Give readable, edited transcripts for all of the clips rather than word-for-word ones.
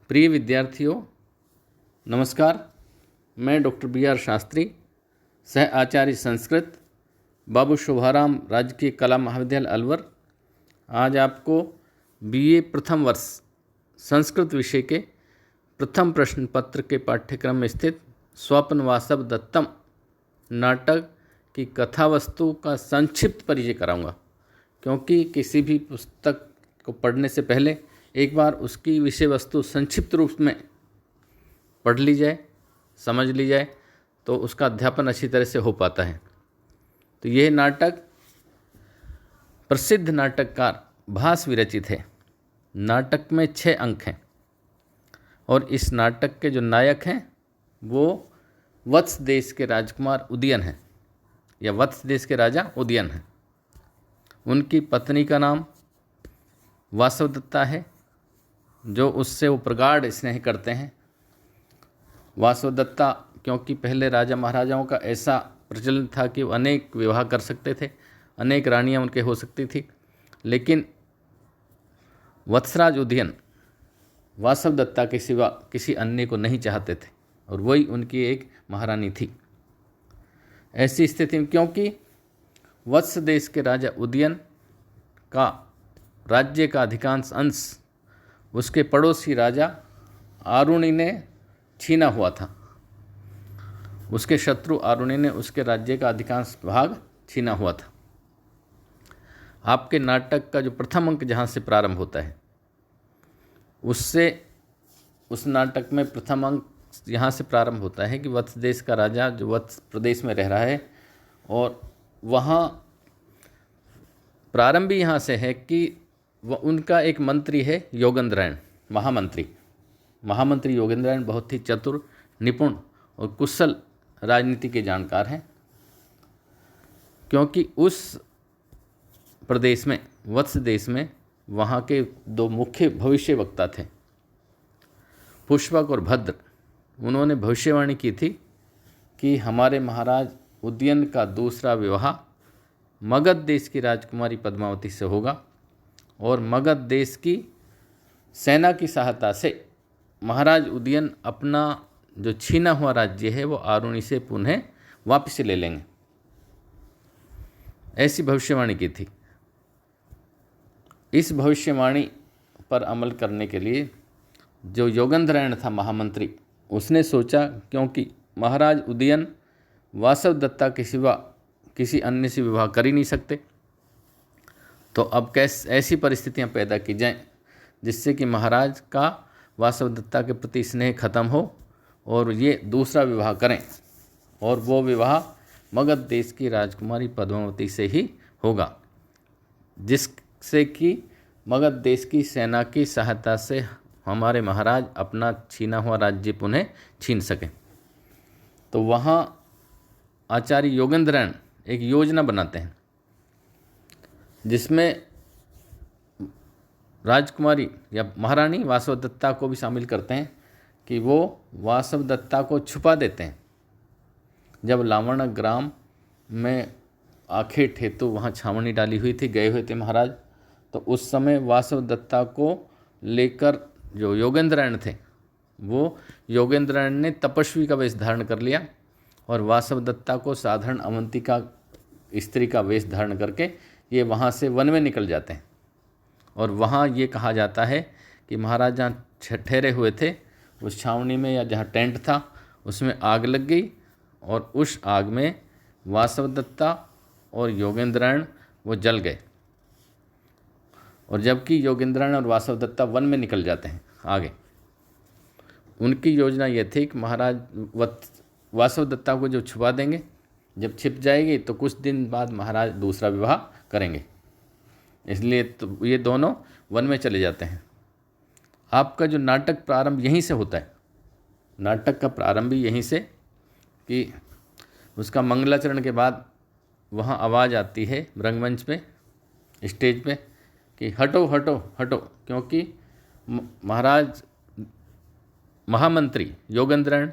प्रिय विद्यार्थियों, नमस्कार। मैं डॉक्टर बी.आर. शास्त्री, सह आचार्य संस्कृत, बाबू शोभाराम राजकीय कला महाविद्यालय अलवर, आज आपको बीए प्रथम वर्ष संस्कृत विषय के प्रथम प्रश्न पत्र के पाठ्यक्रम में स्थित स्वप्न वासव दत्तम नाटक की कथा वस्तु का संक्षिप्त परिचय कराऊंगा, क्योंकि किसी भी पुस्तक को पढ़ने से पहले एक बार उसकी विषय वस्तु संक्षिप्त रूप में पढ़ ली जाए, समझ ली जाए, तो उसका अध्यापन अच्छी तरह से हो पाता है। तो यह नाटक प्रसिद्ध नाटककार भास विरचित है। नाटक में 6 अंक हैं और इस नाटक के जो नायक हैं वो वत्स देश के राजकुमार उदयन हैं या वत्स देश के राजा उदयन हैं। उनकी पत्नी का नाम वासवदत्ता है, जो उससे वो प्रगाढ़ स्नेह करते हैं। वासवदत्ता क्योंकि पहले राजा महाराजाओं का ऐसा प्रचलन था कि वो अनेक विवाह कर सकते थे, अनेक रानियां उनके हो सकती थी, लेकिन वत्सराज उदयन वासवदत्ता के सिवा किसी अन्य को नहीं चाहते थे और वही उनकी एक महारानी थी। ऐसी स्थिति में क्योंकि वत्स देश के राजा उदयन का राज्य का अधिकांश अंश उसके पड़ोसी राजा आरुणि ने छीना हुआ था, उसके शत्रु आरुणि ने उसके राज्य का अधिकांश भाग छीना हुआ था। आपके नाटक का जो प्रथम अंक जहाँ से प्रारंभ होता है उससे उस नाटक में प्रथम अंक यहाँ से प्रारंभ होता है कि वत्स देश का राजा जो वत्स प्रदेश में रह रहा है, और वहाँ प्रारंभ भी यहाँ से है कि वह उनका एक मंत्री है योगेंद्रायण, महामंत्री योगेंद्रायण बहुत ही चतुर, निपुण और कुशल राजनीति के जानकार हैं। क्योंकि उस प्रदेश में वत्स देश में वहाँ के 2 मुख्य भविष्य वक्ता थे, पुष्पक और भद्र। उन्होंने भविष्यवाणी की थी कि हमारे महाराज उदयन का दूसरा विवाह मगध देश की राजकुमारी पद्मावती से होगा और मगध देश की सेना की सहायता से महाराज उदयन अपना जो छीना हुआ राज्य है वो आरुणि से पुनः वापस ले लेंगे। ऐसी भविष्यवाणी की थी। इस भविष्यवाणी पर अमल करने के लिए जो योगेंद्रायण था महामंत्री, उसने सोचा क्योंकि महाराज उदयन वासवदत्ता के सिवा किसी अन्य से विवाह कर ही नहीं सकते, तो अब ऐसी परिस्थितियां पैदा की जाएं जिससे कि महाराज का वासवदत्ता के प्रति स्नेह खत्म हो और ये दूसरा विवाह करें, और वो विवाह मगध देश की राजकुमारी पद्मावती से ही होगा, जिससे कि मगध देश की सेना की सहायता से हमारे महाराज अपना छीना हुआ राज्य पुनः छीन सकें। तो वहाँ आचार्य योगेंद्रायण एक योजना बनाते हैं जिसमें राजकुमारी या महारानी वासवदत्ता को भी शामिल करते हैं कि वो वासवदत्ता को छुपा देते हैं। जब लावण ग्राम में आखेट हेतु वहाँ छावनी डाली हुई थी, गए हुए थे महाराज, तो उस समय वासवदत्ता को लेकर जो योगेंद्रायण थे वो योगेंद्रायण ने तपस्वी का वेश धारण कर लिया और वासवदत्ता को साधारण अवंतिका स्त्री का वेश धारण करके ये वहाँ से वन में निकल जाते हैं। और वहाँ ये कहा जाता है कि महाराज जहाँ ठहरे हुए थे उस छावनी में या जहाँ टेंट था उसमें आग लग गई और उस आग में वासवदत्ता और योगेंद्रायण वो जल गए, और जबकि योगेंद्रायण और वासवदत्ता वन में निकल जाते हैं आगे। उनकी योजना ये थी कि महाराज वासवदत्ता को जो छुपा देंगे, जब छिप जाएगी तो कुछ दिन बाद महाराज दूसरा विवाह करेंगे, इसलिए तो ये दोनों वन में चले जाते हैं। आपका जो नाटक प्रारंभ यहीं से होता है, नाटक का प्रारंभ भी यहीं से कि उसका मंगलाचरण के बाद वहाँ आवाज़ आती है रंगमंच पे, स्टेज पे कि हटो हटो हटो, क्योंकि महाराज महामंत्री योगेंद्रायण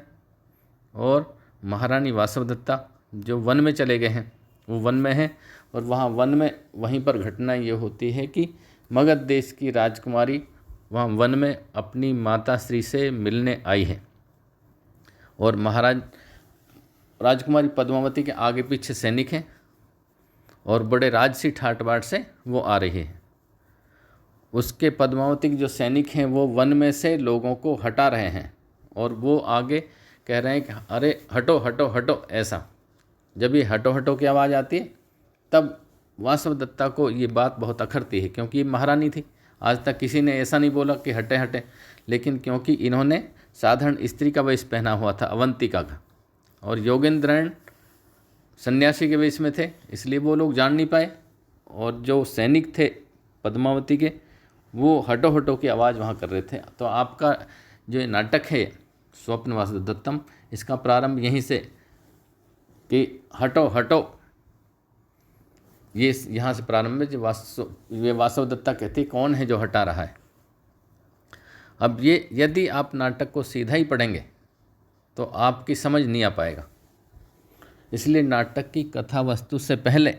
और महारानी वासवदत्ता जो वन में चले गए हैं, वो वन में हैं, और वहाँ वन में वहीं पर घटना ये होती है कि मगध देश की राजकुमारी वहाँ वन में अपनी माता श्री से मिलने आई है और महाराज राजकुमारी पद्मावती के आगे पीछे सैनिक हैं और बड़े राजसी ठाट बाट से वो आ रही है। उसके पद्मावती के जो सैनिक हैं वो वन में से लोगों को हटा रहे हैं और वो आगे कह रहे हैं कि अरे हटो हटो हटो। ऐसा जब ये हटो हटो की आवाज़ आती है तब वासवदत्ता को ये बात बहुत अखरती है, क्योंकि ये महारानी थी। आज तक किसी ने ऐसा नहीं बोला कि हटे हटे, लेकिन क्योंकि इन्होंने साधारण स्त्री का वेश पहना हुआ था, अवंतिका का, और योगेंद्रन सन्यासी के वेश में थे, इसलिए वो लोग जान नहीं पाए। और जो सैनिक थे पद्मावती के वो हटो हटो की आवाज़ वहाँ कर रहे थे। तो आपका जो ये नाटक है स्वप्न वासवदत्तम, इसका प्रारंभ यहीं से कि हटो हटो, ये यहाँ से प्रारंभ है। जो ये वासवदत्ता कहती कौन है जो हटा रहा है। अब ये यदि आप नाटक को सीधा ही पढ़ेंगे तो आपकी समझ नहीं आ पाएगा, इसलिए नाटक की कथा वस्तु से पहले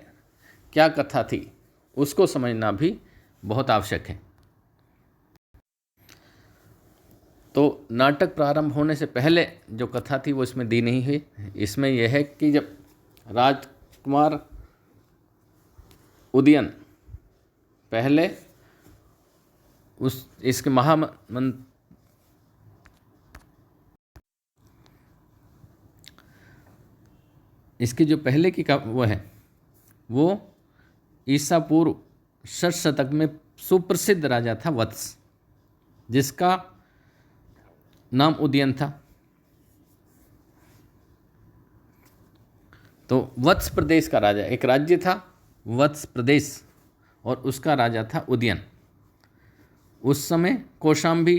क्या कथा थी उसको समझना भी बहुत आवश्यक है। तो नाटक प्रारंभ होने से पहले जो कथा थी वो इसमें दी नहीं हुई। इसमें यह है कि जब राजकुमार उदयन पहले इसके इसकी जो पहले की वो है वो ईसा पूर्व 6 शतक में सुप्रसिद्ध राजा था वत्स, जिसका नाम उदयन था। तो वत्स प्रदेश का राजा, एक राज्य था वत्स प्रदेश और उसका राजा था उदयन। उस समय कौशाम्बी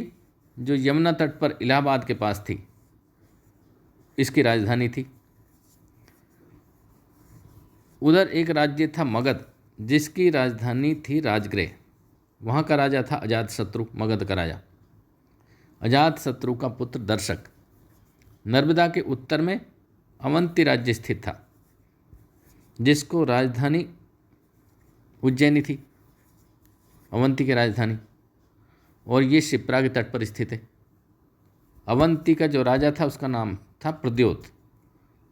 जो यमुना तट पर इलाहाबाद के पास थी, इसकी राजधानी थी। उधर एक राज्य था मगध, जिसकी राजधानी थी राजगृह। वहाँ का राजा था अजातशत्रु, मगध का राजा। अजातशत्रु का पुत्र दर्शक। नर्मदा के उत्तर में अवंती राज्य स्थित था, जिसको राजधानी उज्जैनी थी, अवंती की राजधानी, और ये शिप्रा के तट पर स्थित है। अवंती का जो राजा था उसका नाम था प्रद्योत,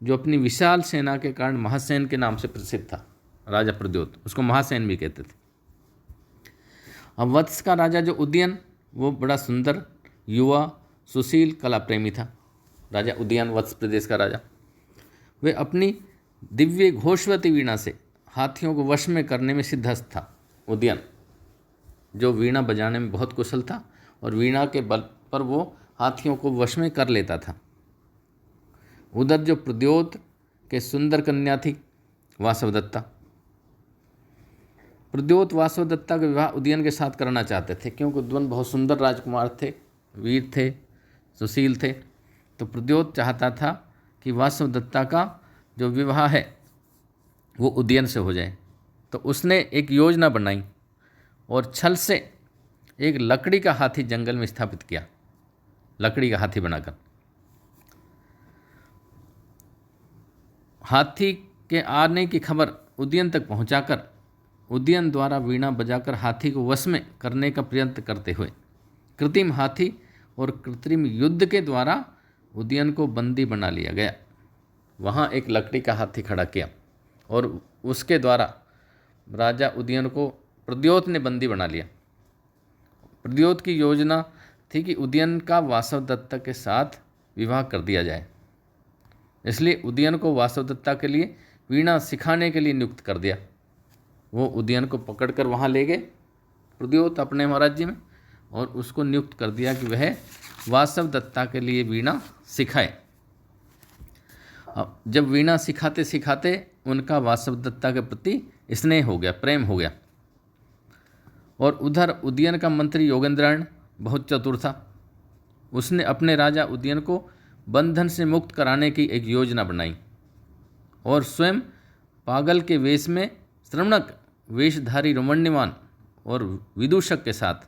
जो अपनी विशाल सेना के कारण महासेन के नाम से प्रसिद्ध था। राजा प्रद्योत, उसको महासेन भी कहते थे। अब वत्स का राजा जो उदयन, वो बड़ा सुंदर युवा सुशील कला प्रेमी था। राजा उदयन वत्स प्रदेश का राजा, वे अपनी दिव्य घोषवती वीणा से हाथियों को वश में करने में सिद्धहस्त था। उदयन जो वीणा बजाने में बहुत कुशल था और वीणा के बल पर वो हाथियों को वश में कर लेता था। उधर जो प्रद्योत के सुंदर कन्या थी वासवदत्ता। प्रद्योत वासवदत्ता का विवाह उदयन के साथ करना चाहते थे, क्योंकि उदयन बहुत सुंदर राजकुमार थे, वीर थे, सुशील थे। तो प्रद्योत चाहता था कि वासवदत्ता का जो विवाह है वो उदयन से हो जाए। तो उसने एक योजना बनाई और छल से एक लकड़ी का हाथी जंगल में स्थापित किया, लकड़ी का हाथी बनाकर। हाथी के आने की खबर उदयन तक पहुंचाकर उदयन द्वारा वीणा बजाकर हाथी को वश में करने का प्रयत्न करते हुए कृत्रिम हाथी और कृत्रिम युद्ध के द्वारा उदयन को बंदी बना लिया गया। वहाँ एक लकड़ी का हाथी खड़ा किया और उसके द्वारा राजा उदयन को प्रद्योत ने बंदी बना लिया। प्रद्योत की योजना थी कि उदयन का वासवदत्ता के साथ विवाह कर दिया जाए, इसलिए उदयन को वासवदत्ता के लिए वीणा सिखाने के लिए नियुक्त कर दिया। वो उदयन को पकड़कर वहाँ ले गए प्रद्योत अपने राज्य में और उसको नियुक्त कर दिया कि वह वासवदत्ता के लिए वीणा सिखाए। अब जब वीणा सिखाते सिखाते उनका वासवदत्ता के प्रति स्नेह हो गया, प्रेम हो गया। और उधर उदयन का मंत्री योगेंद्रन बहुत चतुर था। उसने अपने राजा उदयन को बंधन से मुक्त कराने की एक योजना बनाई और स्वयं पागल के वेश में श्रवणक वेशधारी रोमण्यमान और विदूषक के साथ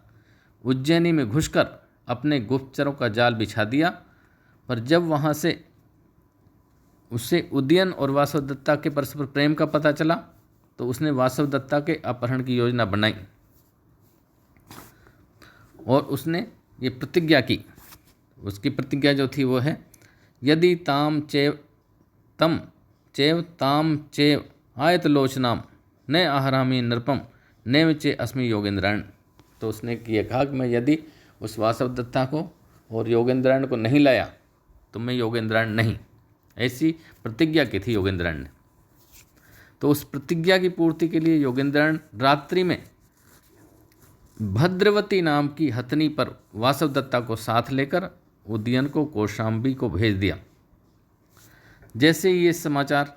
उज्जैनी में घुसकर अपने गुप्तचरों का जाल बिछा दिया। पर जब वहाँ से उससे उदयन और वासवदत्ता के परस्पर प्रेम का पता चला तो उसने वासवदत्ता के अपहरण की योजना बनाई और उसने ये प्रतिज्ञा की। उसकी प्रतिज्ञा जो थी वो है, यदि ताम चेव आयतलोचनाम न आहरामी नृपम नैव चे अस्मि योगेंद्रायण। तो उसने ये कहा कि मैं यदि उस वासवदत्ता को और योगेंद्रायण को नहीं लाया तो मैं योगेंद्रायण नहीं, ऐसी प्रतिज्ञा की थी योगेंद्रायण ने। तो उस प्रतिज्ञा की पूर्ति के लिए योगेंद्रायण रात्रि में भद्रवती नाम की हथनी पर वासवदत्ता को साथ लेकर उदयन को कौशाम्बी को भेज दिया। जैसे ही ये समाचार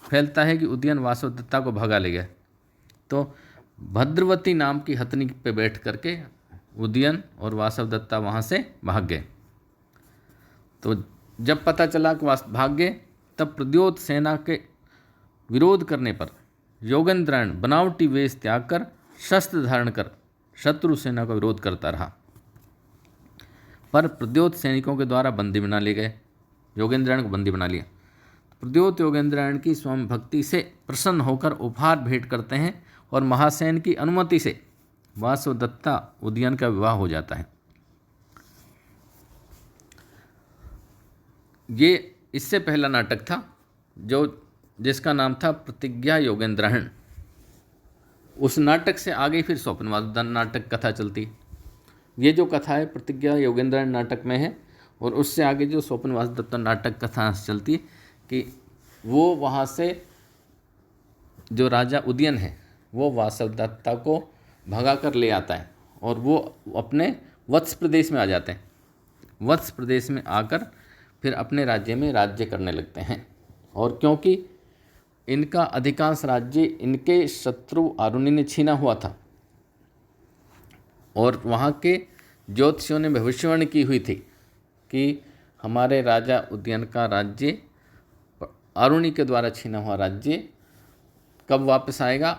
फैलता है कि उदयन वासवदत्ता को भगा ले गया, तो भद्रवती नाम की हथनी पे बैठ करके उदयन और वासवदत्ता वहाँ से भाग गए। तो जब पता चला कि भाग गए, तब प्रद्योत सेना के विरोध करने पर योगेंद्रायण बनावटी वेश त्याग कर शस्त्र धारण कर शत्रु सेना का विरोध करता रहा, पर प्रद्योत सैनिकों के द्वारा बंदी बना लिए गए। योगेंद्रायण को बंदी बना लिया। प्रद्योत योगेंद्रायण की स्वामी भक्ति से प्रसन्न होकर उपहार भेंट करते हैं और महासेन की अनुमति से वासवदत्ता उदयन का विवाह हो जाता है। ये इससे पहला नाटक था जिसका नाम था प्रतिज्ञा योगेंद्रायण। उस नाटक से आगे फिर स्वप्नवासुदेव नाटक कथा चलती। ये जो कथा है प्रतिज्ञा योगेंद्रायण नाटक में है, और उससे आगे जो स्वप्नवासुदेव नाटक कथा चलती कि वो वहाँ से जो राजा उदयन है वो वासवदत्ता को भगा कर ले आता है और वो अपने वत्स प्रदेश में आ जाते हैं। वत्स प्रदेश में आकर फिर अपने राज्य में राज्य करने लगते हैं। और क्योंकि इनका अधिकांश राज्य इनके शत्रु आरुणि ने छीना हुआ था और वहाँ के ज्योतिषियों ने भविष्यवाणी की हुई थी कि हमारे राजा उदयन का राज्य, आरुणि के द्वारा छीना हुआ राज्य कब वापस आएगा,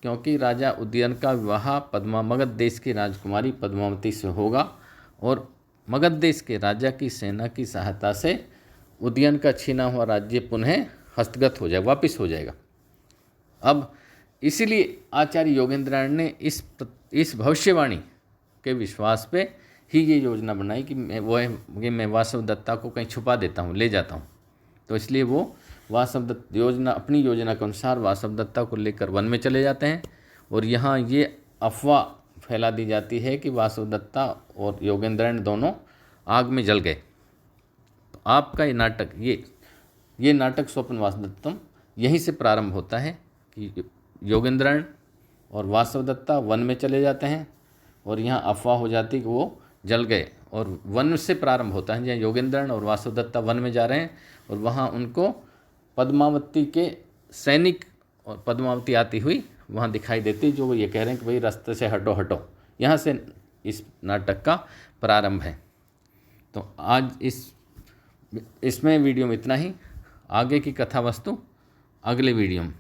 क्योंकि राजा उदयन का विवाह मगध देश की राजकुमारी पद्मावती से होगा और मगध देश के राजा की सेना की सहायता से उदयन का छीना हुआ राज्य पुनः हस्तगत हो जाएगा, वापस हो जाएगा। अब इसीलिए आचार्य योगेंद्रायण ने इस भविष्यवाणी के विश्वास पे ही ये योजना बनाई कि मैं वासवदत्ता को कहीं छुपा देता हूँ, ले जाता हूँ। तो इसलिए वो वासवदत्ता अपनी योजना के अनुसार वासवदत्ता को लेकर वन में चले जाते हैं और यहाँ ये अफवाह फैला दी जाती है कि वासवदत्ता और योगेंद्रायण दोनों आग में जल गए। तो आपका ये नाटक स्वप्नवासुदेवम यहीं से प्रारंभ होता है कि योगेंद्रायण और वासवदत्ता वन में चले जाते हैं और यहाँ अफवाह हो जाती कि वो जल गए, और वन से प्रारंभ होता है जहाँ योगेंद्रायण और वासवदत्ता वन में जा रहे हैं और वहाँ उनको पद्मावती के सैनिक और पद्मावती आती हुई वहाँ दिखाई देती, जो ये कह रहे हैं कि भाई रास्ते से हटो हटो। यहाँ से इस नाटक का प्रारंभ है। तो आज इसमें वीडियो में इतना ही। आगे की कथा वस्तु अगले वीडियो में।